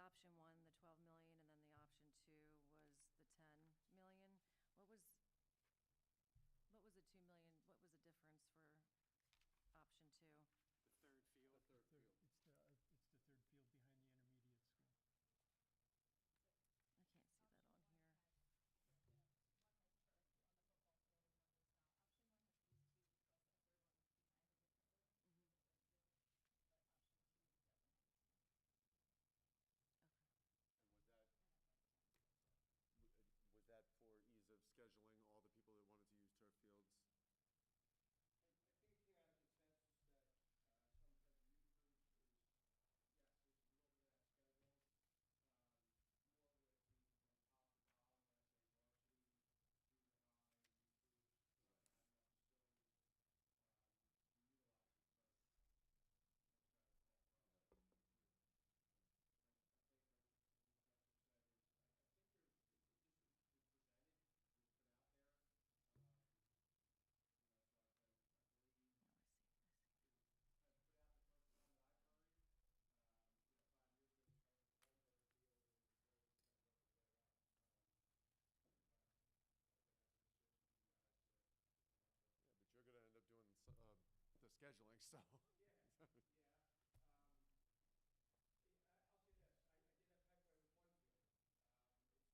option one, the 12 million, and then the option two was the 10 million. What was the 2 million? What was the difference for option two? The third field. The third field. It's the third field behind the intermediate school. I can't see that on here. One has turf on the football field and one does not. Option one has blue tees, so I think everyone is behind the disabled for the third field, but option two doesn't have turf. Okay. And was that, And that's also behind the disabled. was that for ease of scheduling all the people that wanted to use turf fields? I think it came out of consensus that some of the youth group is, yes, we can go over that schedule. More with the from top to bottom, when I say varsity, junior high, youth groups, not have enough facilities to utilize the turf. That's what I recall from the group. But I think, as Jessica said, is I think this has been presented, it was put out there. So I believe No, I see. it was kind of put out the first time that I've heard it. 5 years ago, turf, one turf field,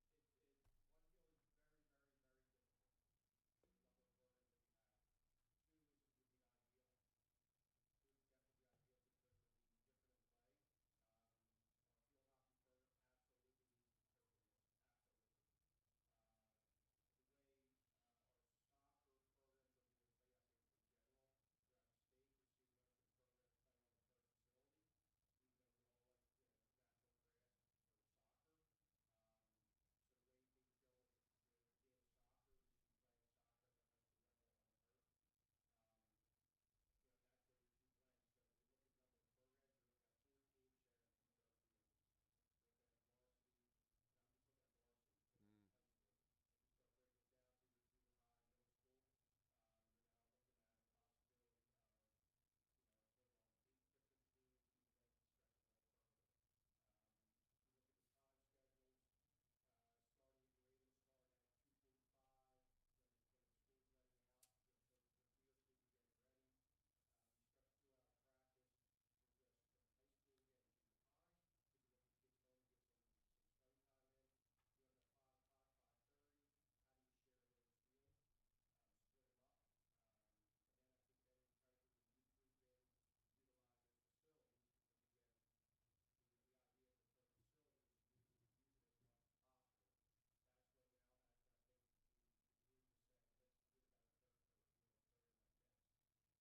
and it was great, kind of worked its way up. But again, that's a decision for you guys to come up with. Yeah, but you're going to end up doing the scheduling, so. Yeah, yeah. I'll say this, I did have headway with one field. One field is very, very, very difficult with the number of programs that you have. Two would be ideal. Two would definitely be ideal because it would be different in play. Our field hockey program absolutely needs turf in there, absolutely. The way our soccer programs are being played, I think in general, throughout the state, we're seeing most of the programs playing on the turf facility, even though we all like, natural grass for soccer. So the way things go with the game of soccer, we should be playing soccer at the high school level on turf. That's where your two blends. So when you look at number of programs, you're looking at 4 teams sharing a turf field. You're looking at varsity, and I'm just looking at varsity, high school. As you start breaking it down through your junior high, middle school, you're now looking at a possibility of, a total of 8 different teams who play to stretch the whole program. If you look at the time schedules, starting, you're able to start at 2:45 when the school's letting out, when B or kids are getting ready. You start 2-hour practice from high school getting junior high, because you want the kids home to get some study time in. You have at 5 o'clock, 5:30. How do you share those fields? Split them up. And then I think then you try to bring the youth group in to utilize those facilities, because again, the idea of the turf facility is use it as much as possible. That's when I think the group is saying, let's hear about a turf field program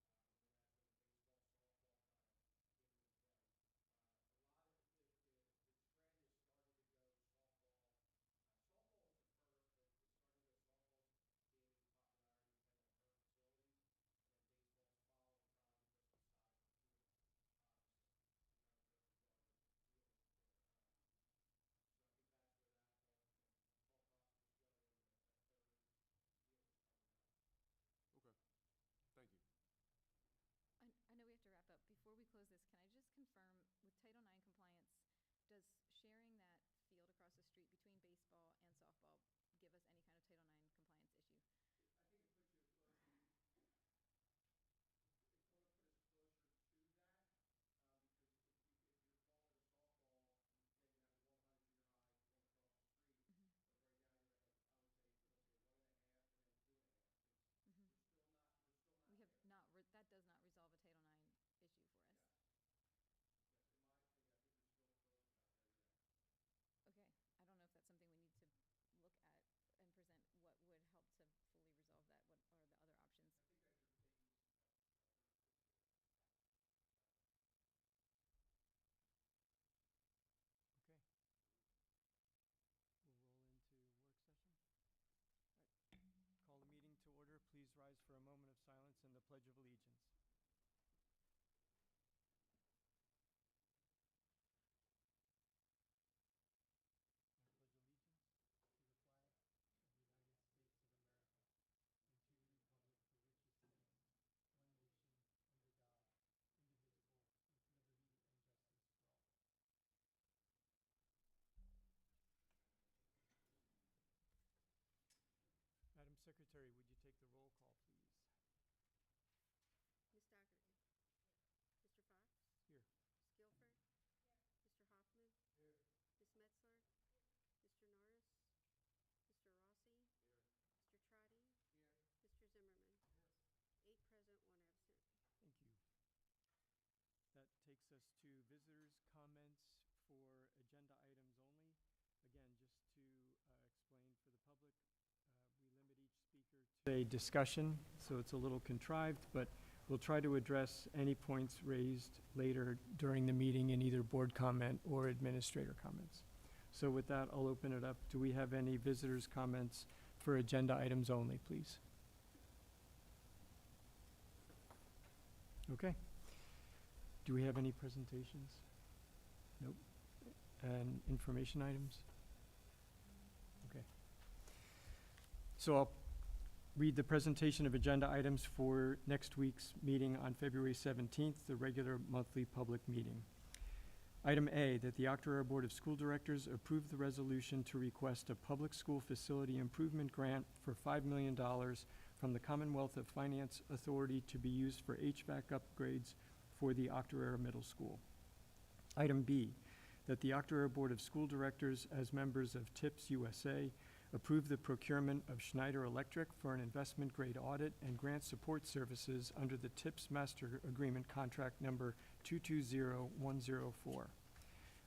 like this. And then that's when the baseball, softball kind of came into play. A lot of the trend is starting to go softball. Softball was the first, but it's starting to go softball gaining popularity and playing on turf facilities, and then baseball's following, probably because of the size of the field, obviously. Sometimes turf is larger field. So I think that's where that thought process is going, and a third field is coming out. Okay, thank you. I know we have to wrap up. Before we close this, can I just confirm, with Title IX compliance, does sharing that field across the street between baseball and softball give us any kind of Title IX compliance issue? I think it puts you closer. It's going to put us closer to that, because if you're calling it a softball, then you have the 100 junior high one across the street. Mm-hmm. But right now you're at, like, I would say, it'll say 1.5 and then 2.5, because Mm-hmm. we're still not We have there. not, that does not resolve a Title IX issue for us. Yes. Yes, in my opinion, I think we're still not there yet. Okay, I don't know if that's something we need to look at and present what would help to fully resolve that. What are the other options? I think that's your state jurisdiction. Okay. We'll roll into work session. All right. Call the meeting to order. Please rise for a moment of silence and the Pledge of Allegiance. I pledge allegiance to the flag of the United States of America and to the republic for which it stands, one nation, under God, indivisible, with liberty and justice for all. Secretary, would you take the roll call, please? Ms. Dougherty? Mr. Fox? Here. Ms. Guilford? Mr. Hoffman? Ms. Metzler? Mr. Norris? Mr. Rossi? Mr. Trotty? Mr. Zimmerman? 8 present, 1 absent. Thank you. That takes us to visitors' comments for agenda items only. Again, just to explain for the public, we limit each speaker to a discussion, so it's a little contrived, but we'll try to address any points raised later during the meeting in either board comment or administrator comments. So with that, I'll open it up. Do we have any visitors' comments for agenda items only, please? Okay. Do we have any presentations? Nope. And information items? Okay. So I'll read the presentation of agenda items for next week's meeting on February 17th, the regular monthly public meeting. Item A, that the Octorara Board of School Directors approve the resolution to request a public school facility improvement grant for $5 million from the Commonwealth of Finance Authority to be used for HVAC upgrades for the Octorara Middle School. Item B, that the Octorara Board of School Directors, as members of TIPS USA, approve the procurement of Schneider Electric for an investment-grade audit and grant support services under the TIPS Master Agreement Contract Number 220104.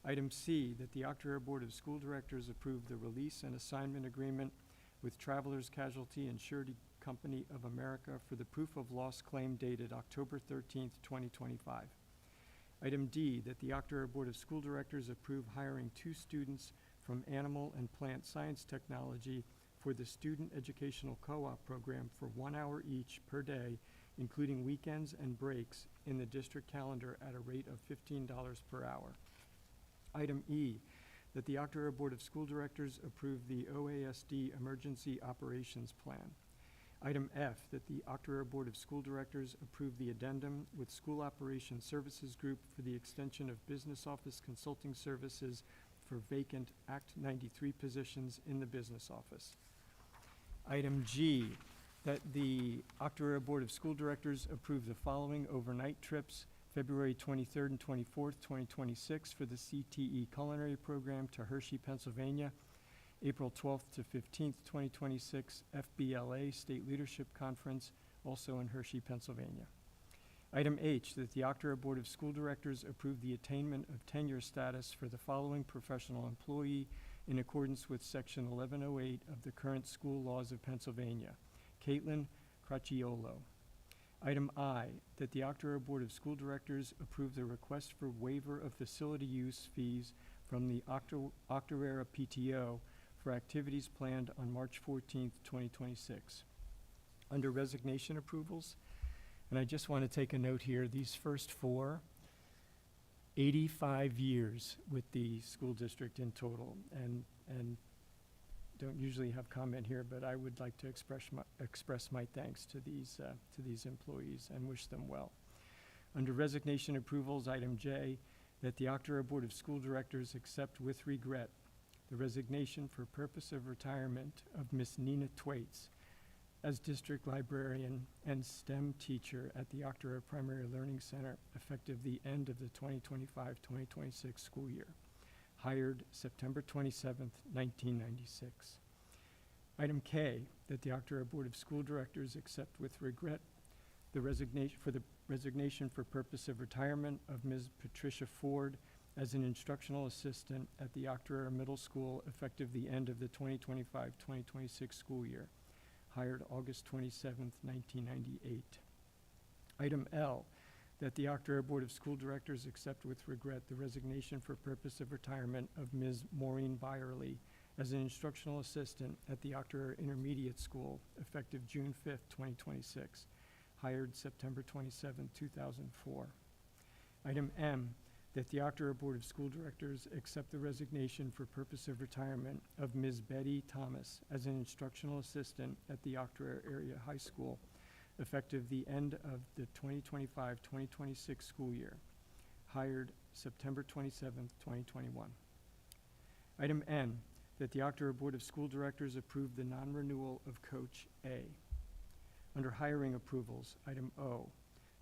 Item C, that the Octorara Board of School Directors approve the release and assignment agreement with Travelers Casualty and Surety Company of America for the proof of loss claim dated October 13th, 2025. Item D, that the Octorara Board of School Directors approve hiring 2 students from Animal and Plant Science Technology for the Student Educational Co-op program for 1 hour each per day, including weekends and breaks, in the district calendar at a rate of $15 per hour. Item E, that the Octorara Board of School Directors approve the OASD Emergency Operations Plan. Item F, that the Octorara Board of School Directors approve the addendum with School Operations Services Group for the extension of business office consulting services for vacant Act 93 positions in the business office. Item G, that the Octorara Board of School Directors approve the following overnight trips: February 23rd and 24th, 2026 for the CTE Culinary Program to Hershey, Pennsylvania. April 12th to 15th, 2026, FBLA State Leadership Conference, also in Hershey, Pennsylvania. Item H, that the Octorara Board of School Directors approve the attainment of tenure status for the following professional employee in accordance with Section 1108 of the current school laws of Pennsylvania. Caitlin Cracciolo. Item I, that the Octorara Board of School Directors approve the request for waiver of facility use fees from the Octorara PTO for activities planned on March 14th, 2026. Under resignation approvals, and I just want to take a note here, these first 4, 85 years with the school district in total, and don't usually have comment here, but I would like to express my thanks to these employees and wish them well. Under resignation approvals, item J, that the Octorara Board of School Directors accept with regret the resignation for purpose of retirement of Miss Nina Twaits as district librarian and STEM teacher at the Octorara Primary Learning Center, effective the end of the 2025-2026 school year. Hired September 27th, 1996. Item K, that the Octorara Board of School Directors accept with regret the resignation for purpose of retirement of Ms. Patricia Ford as an instructional assistant at the Octorara Middle School, effective the end of the 2025-2026 school year. Hired August 27th, 1998. Item L, that the Octorara Board of School Directors accept with regret the resignation for purpose of retirement of Ms. Maureen Byerly as an instructional assistant at the Octorara Intermediate School, effective June 5th, 2026. Hired September 27th, 2004. Item M, that the Octorara Board of School Directors accept the resignation for purpose of retirement of Ms. Betty Thomas as an instructional assistant at the Octorara Area High School, effective the end of the 2025-2026 school year. Hired September 27th, 2021. Item N, that the Octorara Board of School Directors approve the non-renewal of Coach A. Under hiring approvals, item O,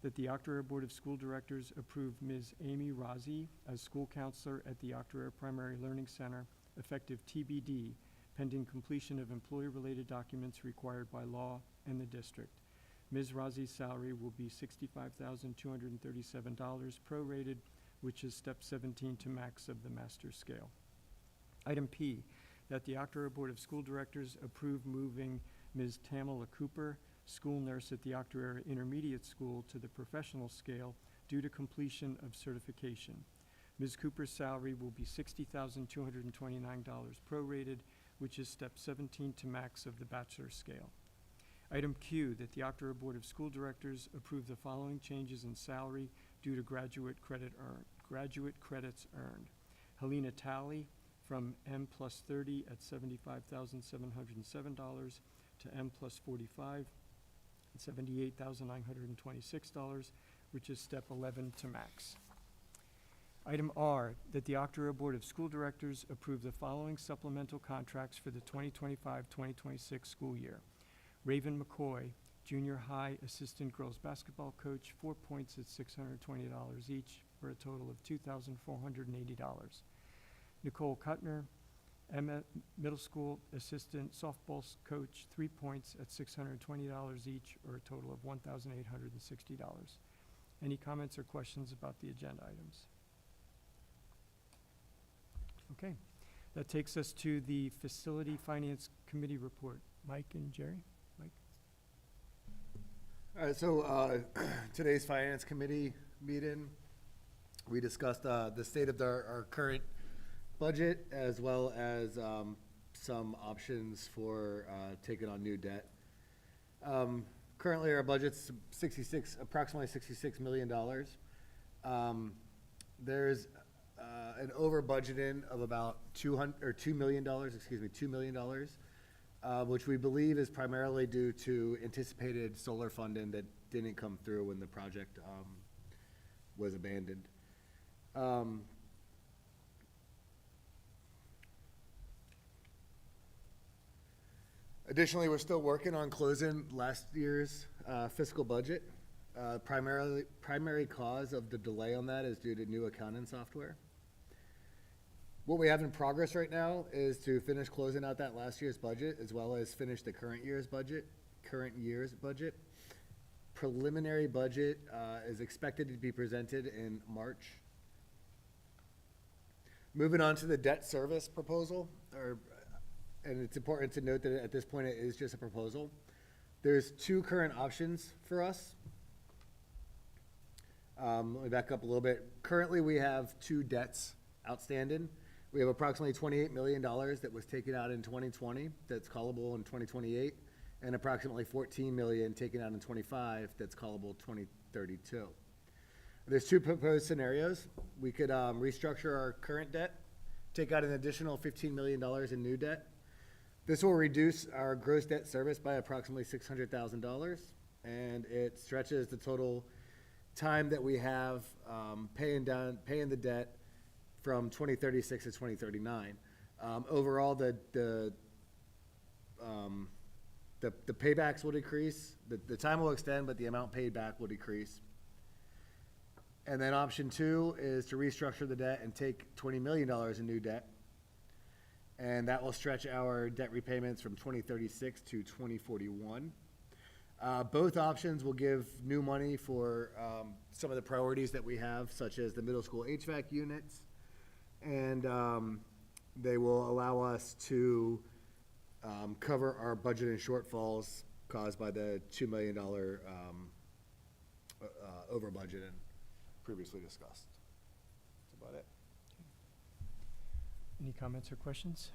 that the Octorara Board of School Directors approve Ms. Amy Rozzi as school counselor at the Octorara Primary Learning Center, effective TBD, pending completion of employee-related documents required by law and the district. Ms. Rozzi's salary will be $65,237 prorated, which is step 17 to max of the master scale. Item P, that the Octorara Board of School Directors approve moving Ms. Tamala Cooper, school nurse at the Octorara Intermediate School, to the professional scale due to completion of certification. Ms. Cooper's salary will be $60,229 prorated, which is step 17 to max of the bachelor scale. Item Q, that the Octorara Board of School Directors approve the following changes in salary due to graduate credits earned. Helena Talley from M+30 at $75,707 to M+45 at $78,926, which is step 11 to max. Item R, that the Octorara Board of School Directors approve the following supplemental contracts for the 2025-2026 school year. Raven McCoy, junior high assistant girls basketball coach, 4 points at $620 each, for a total of $2,480. Nicole Kuttner, middle school assistant softball coach, 3 points at $620 each, or a total of $1,860. Any comments or questions about the agenda items? Okay, that takes us to the Facility Finance Committee report. Mike and Jerry? Mike? All right, so today's Finance Committee meeting, we discussed the state of our current budget, as well as some options for taking on new debt. Currently, our budget's approximately $66 million. There's an over budgeting of about $2 million, which we believe is primarily due to anticipated solar funding that didn't come through when the project was abandoned. Additionally, we're still working on closing last year's fiscal budget. Primary cause of the delay on that is due to new accounting software. What we have in progress right now is to finish closing out that last year's budget, as well as finish the current year's budget. Preliminary budget is expected to be presented in March. Moving on to the debt service proposal, and it's important to note that at this point it is just a proposal. There's two current options for us. Let me back up a little bit. Currently, we have two debts outstanding. We have approximately $28 million that was taken out in 2020 that's callable in 2028, and approximately $14 million taken out in 25 that's callable 2032. There's two proposed scenarios. We could restructure our current debt, take out an additional $15 million in new debt. This will reduce our gross debt service by approximately $600,000, and it stretches the total time that we have paying the debt from 2036 to 2039. Overall, the paybacks will decrease. The time will extend, but the amount paid back will decrease. And then option two is to restructure the debt and take $20 million in new debt. And that will stretch our debt repayments from 2036 to 2041. Both options will give new money for some of the priorities that we have, such as the middle school HVAC units. And they will allow us to cover our budget and shortfalls caused by the $2 million over budgeting previously discussed. That's about it. Any comments or questions?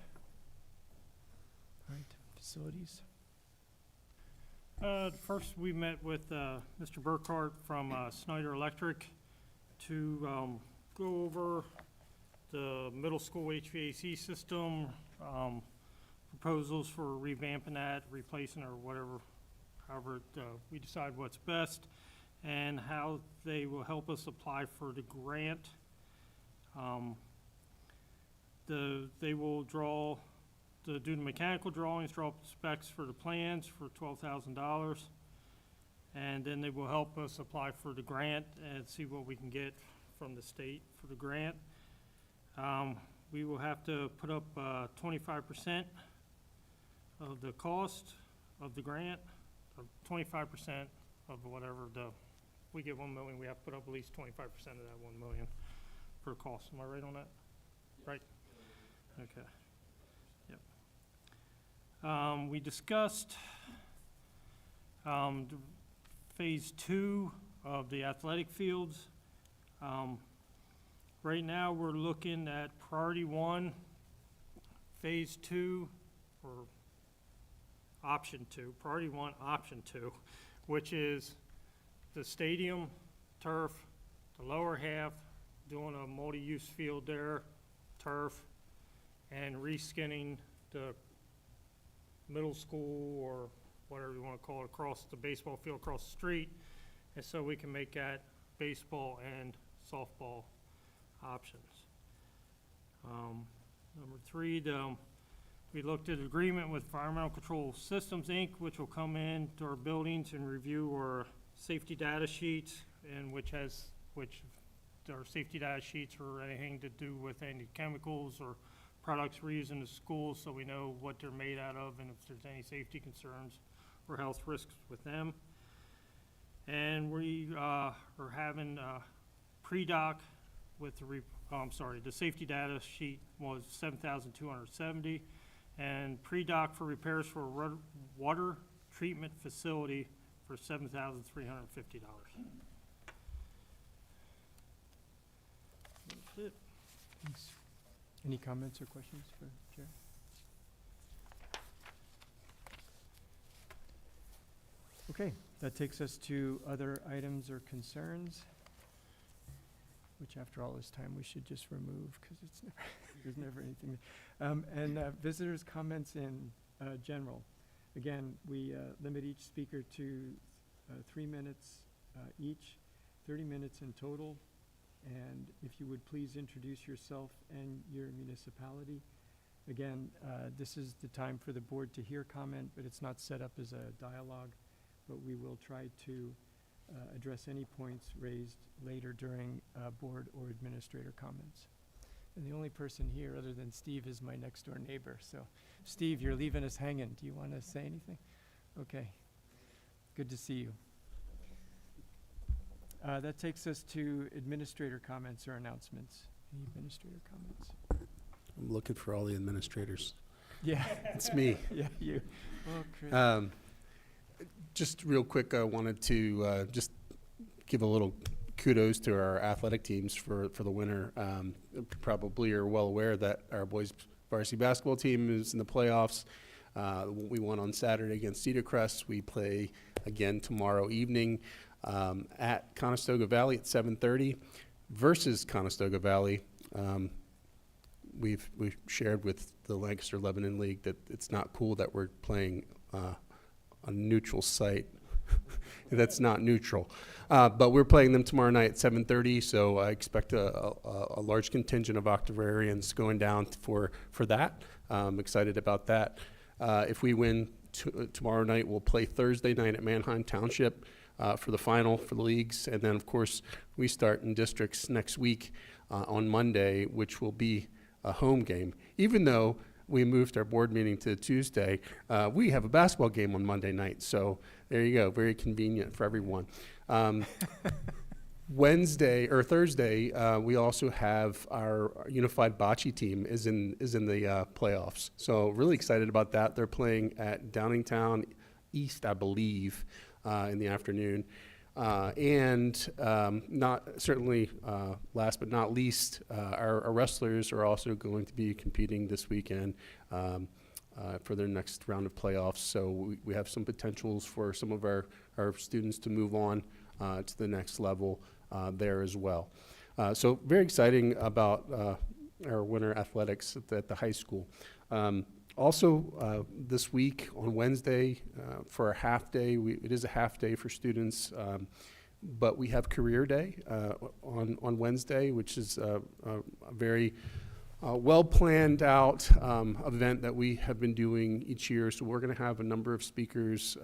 All right, facilities. First, we met with Mr. Burkhart from Snyder Electric to go over the middle school HVAC system, proposals for revamping that, replacing, or whatever, however we decide what's best, and how they will help us apply for the grant. They will draw to do the mechanical drawings, draw up specs for the plans for $12,000. And then they will help us apply for the grant and see what we can get from the state for the grant. We will have to put up 25% of the cost of the grant, or 25% of whatever we get 1 million, we have to put up at least 25% of that 1 million per cost. Am I right on that? Right? Okay. Yep. We discussed phase 2 of the athletic fields. Right now, we're looking at priority 1, phase 2, or option 2, priority 1, option 2, which is the stadium, turf, the lower half, doing a multi-use field there, turf, and reskinning the middle school or whatever you want to call it across the baseball field across the street, and so we can make that baseball and softball options. Number 3, we looked at agreement with Environmental Control Systems, Inc., which will come in to our buildings and review our safety data sheets, and which our safety data sheets are anything to do with any chemicals or products we're using in the schools, so we know what they're made out of and if there's any safety concerns or health risks with them. And we are having pre-doc with the safety data sheet was $7,270, and pre-doc for repairs for a water treatment facility for $7,350. That's it. Thanks. Any comments or questions for Chair? Okay, that takes us to other items or concerns, which after all this time we should just remove because it's never, there's never anything. And visitors' comments in general. Again, we limit each speaker to 3 minutes each, 30 minutes in total. And if you would please introduce yourself and your municipality. Again, this is the time for the board to hear comment, but it's not set up as a dialogue. But we will try to address any points raised later during board or administrator comments. And the only person here other than Steve is my next door neighbor. So Steve, you're leaving us hanging. Do you want to say anything? Okay. Good to see you. That takes us to administrator comments or announcements. Any administrator comments? I'm looking for all the administrators. Yeah. It's me. Yeah, you. Oh, Chris. Just real quick, I wanted to just give a little kudos to our athletic teams for the winter. Probably are well aware that our boys varsity basketball team is in the playoffs. We won on Saturday against Cedar Crest. We play again tomorrow evening at Conestoga Valley at 7:30 versus Conestoga Valley. We've shared with the Lancaster Lebanon League that it's not cool that we're playing a neutral site. That's not neutral. But we're playing them tomorrow night at 7:30, so I expect a large contingent of Octorarians going down for that. I'm excited about that. If we win tomorrow night, we'll play Thursday night at Manheim Township for the final for the leagues. And then, of course, we start in districts next week on Monday, which will be a home game. Even though we moved our board meeting to Tuesday, we have a basketball game on Monday night. So there you go, very convenient for everyone. Wednesday or Thursday, we also have our unified bocce team is in the playoffs. So really excited about that. They're playing at Downingtown East, I believe, in the afternoon. And not certainly last but not least, our wrestlers are also going to be competing this weekend for their next round of playoffs. So we have some potentials for some of our students to move on to the next level there as well. So very exciting about our winter athletics at the high school. Also, this week on Wednesday, for a half day, it is a half day for students, but we have Career Day on Wednesday, which is a very well-planned out event that we have been doing each year. So we're going to have a number of speakers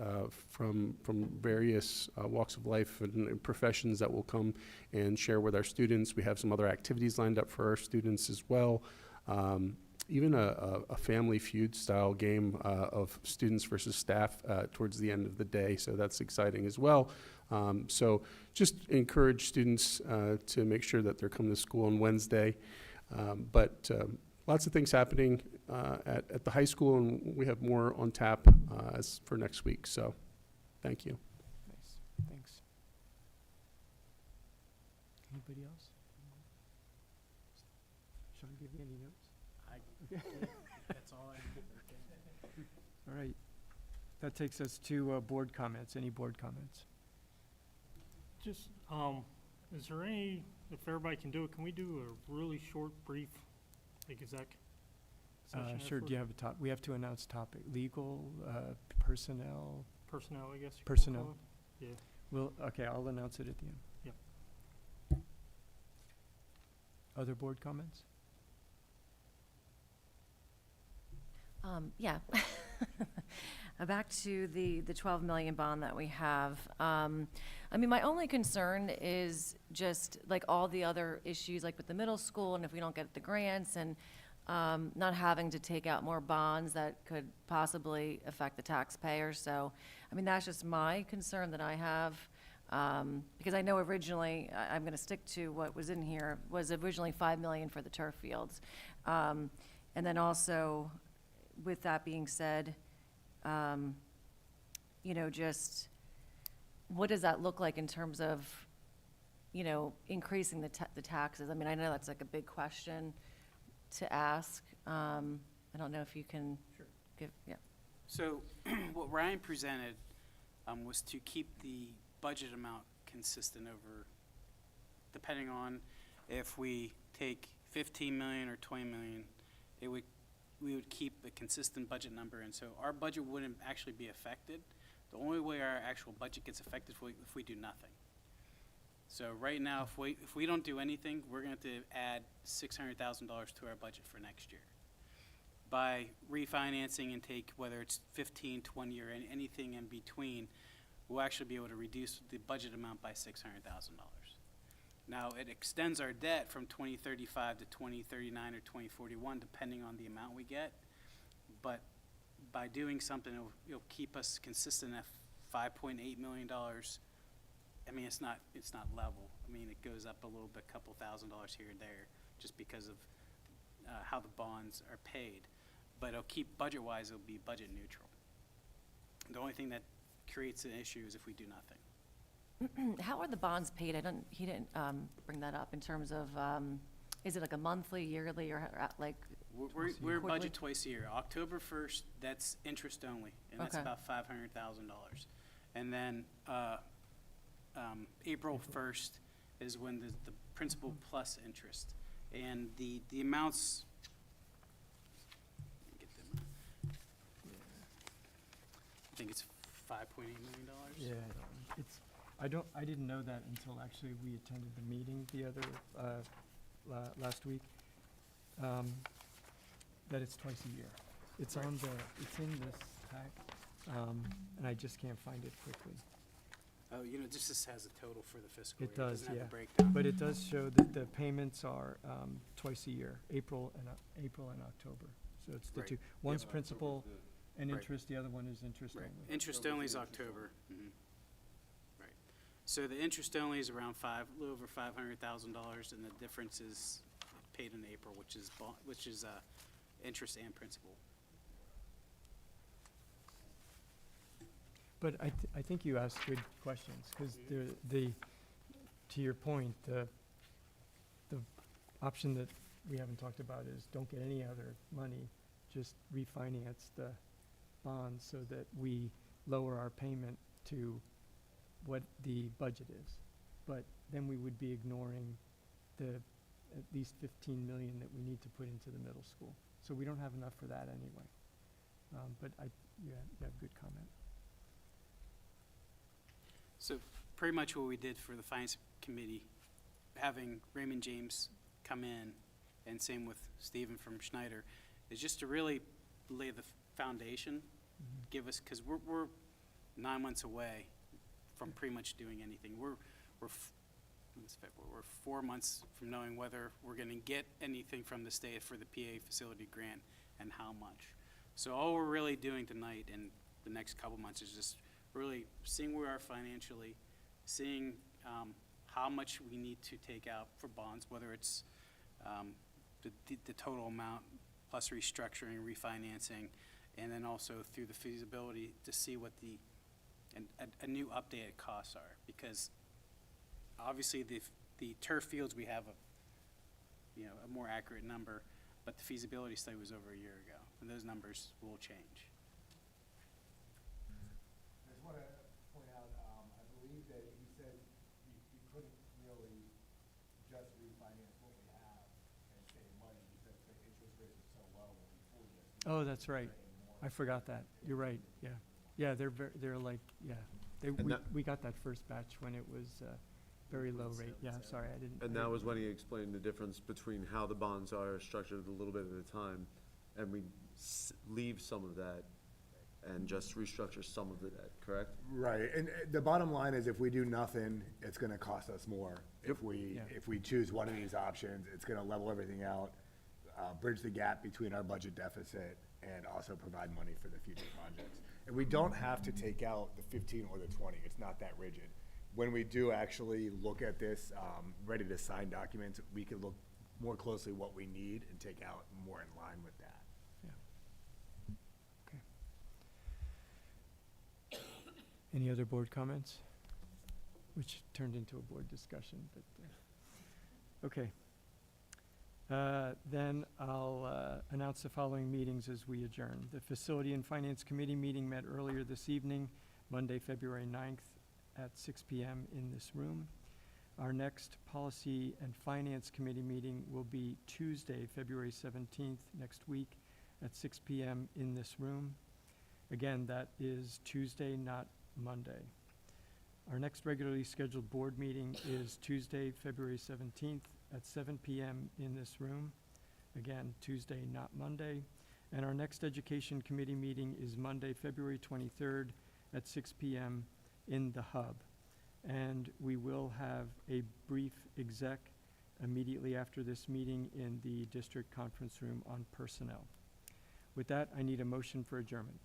from various walks of life and professions that will come and share with our students. We have some other activities lined up for our students as well. Even a family feud style game of students versus staff towards the end of the day. So that's exciting as well. So just encourage students to make sure that they're coming to school on Wednesday. But lots of things happening at the high school, and we have more on tap as for next week. So thank you. Nice, thanks. Anybody else? Sean, give you any notes? That's all I All right. That takes us to board comments. Any board comments? Just, is there any, if everybody can do it, can we do a really short, brief, exec session? Sure. Do you have a top? We have to announce topic. Legal, personnel. Personnel, I guess. Personnel. Yeah. Well, okay, I'll announce it at the end. Yep. Other board comments? Yeah. Back to the 12 million bond that we have. I mean, my only concern is just like all the other issues, like with the middle school, and if we don't get the grants, and not having to take out more bonds that could possibly affect the taxpayer. So, I mean, that's just my concern that I have. Because I know originally, I'm going to stick to what was in here, was originally 5 million for the turf fields. And then also, with that being said, you know, just what does that look like in terms of, you know, increasing the taxes? I mean, I know that's like a big question to ask. I don't know if you can give, yeah. So what Ryan presented was to keep the budget amount consistent over, depending on if we take 15 million or 20 million, we would keep a consistent budget number, and so our budget wouldn't actually be affected. The only way our actual budget gets affected is if we do nothing. So right now, if we don't do anything, we're going to add $600,000 to our budget for next year. By refinancing and take, whether it's 15, 20, or anything in between, we'll actually be able to reduce the budget amount by $600,000. Now, it extends our debt from 2035 to 2039 or 2041, depending on the amount we get. But by doing something, it'll keep us consistent at $5.8 million. I mean, it's not level. I mean, it goes up a little bit, couple $1,000s here and there, just because of how the bonds are paid. But it'll keep, budget-wise, it'll be budget neutral. The only thing that creates an issue is if we do nothing. How are the bonds paid? He didn't bring that up in terms of, is it like a monthly, yearly, or like? We're budget twice a year. October 1st, that's interest only, and that's Okay. about $500,000. And then April 1st is when the principal plus interest. And the amounts, let me get them. I think it's $5.8 million. Yeah, it's, I didn't know that until actually we attended the meeting the other, last week, that it's twice a year. It's on it's in this pack, and I just can't find it quickly. Oh, you know, just this has a total for the fiscal year. It does, doesn't yeah. have a breakdown. But it does show that the payments are, twice a year, April and October. So it's the Right. two. One's Yep. principal and Right. interest, the other one is interest Right. only. Interest only is October. Right. So the interest only is around a little over $500,000, and the difference is paid in April, which is interest and principal. But I think you asked good questions, because to your point, the option that we haven't talked about is don't get any other money, just refinance the bonds so that we lower our payment to what the budget is. But then we would be ignoring the at least 15 million that we need to put into the middle school. So we don't have enough for that anyway. But you have good comment. So pretty much what we did for the finance committee, having Raymond James come in and same with Stephen from Schneider, is just to really lay the foundation, give us, because we're 9 months away from pretty much doing anything. We're 4 months from knowing whether we're going to get anything from the state for the PA facility grant and how much. So all we're really doing tonight and the next couple months is just really seeing where we are financially, seeing how much we need to take out for bonds, whether it's the total amount plus restructuring, refinancing, and then also through the feasibility to see what a new updated costs are. Because obviously the turf fields, we have a more accurate number, but the feasibility study was over a year ago, and those numbers will change. I just want to point out, I believe that he said you couldn't really just refinance what we have and save money because the interest rates are so low when we pull this. Oh, that's right. I forgot that. You're right, yeah. Yeah, they're like, yeah. We got that first batch when it was very low rate. Yeah, I'm sorry, I didn't. And that was when he explained the difference between how the bonds are structured a little bit at a time, and we leave some of that and just restructure some of the debt, correct? Right, and the bottom line is if we do nothing, it's gonna cost us more. If we choose one of these options, it's gonna level everything out, bridge the gap between our budget deficit, and also provide money for the future projects. And we don't have to take out the 15 or the 20, it's not that rigid. When we do actually look at this, ready to sign documents, we can look more closely what we need and take out more in line with that. Okay. Any other board comments? Which turned into a board discussion, but, okay. Then I'll announce the following meetings as we adjourn. The Facility and Finance Committee meeting met earlier this evening, Monday, February 9th at 6 p.m. in this room. Our next Policy and Finance Committee meeting will be Tuesday, February 17th, next week at 6 p.m. in this room. Again, that is Tuesday, not Monday. Our next regularly scheduled board meeting is Tuesday, February 17th at 7 p.m. in this room. Again, Tuesday, not Monday. And our next Education Committee meeting is Monday, February 23rd at 6 p.m. in the hub. And we will have a brief exec immediately after this meeting in the district conference room on personnel. With that, I need a motion for adjournment.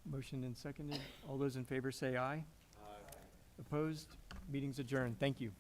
Motion and seconded. All those in favor say aye. Aye. Opposed? Meeting's adjourned. Thank you.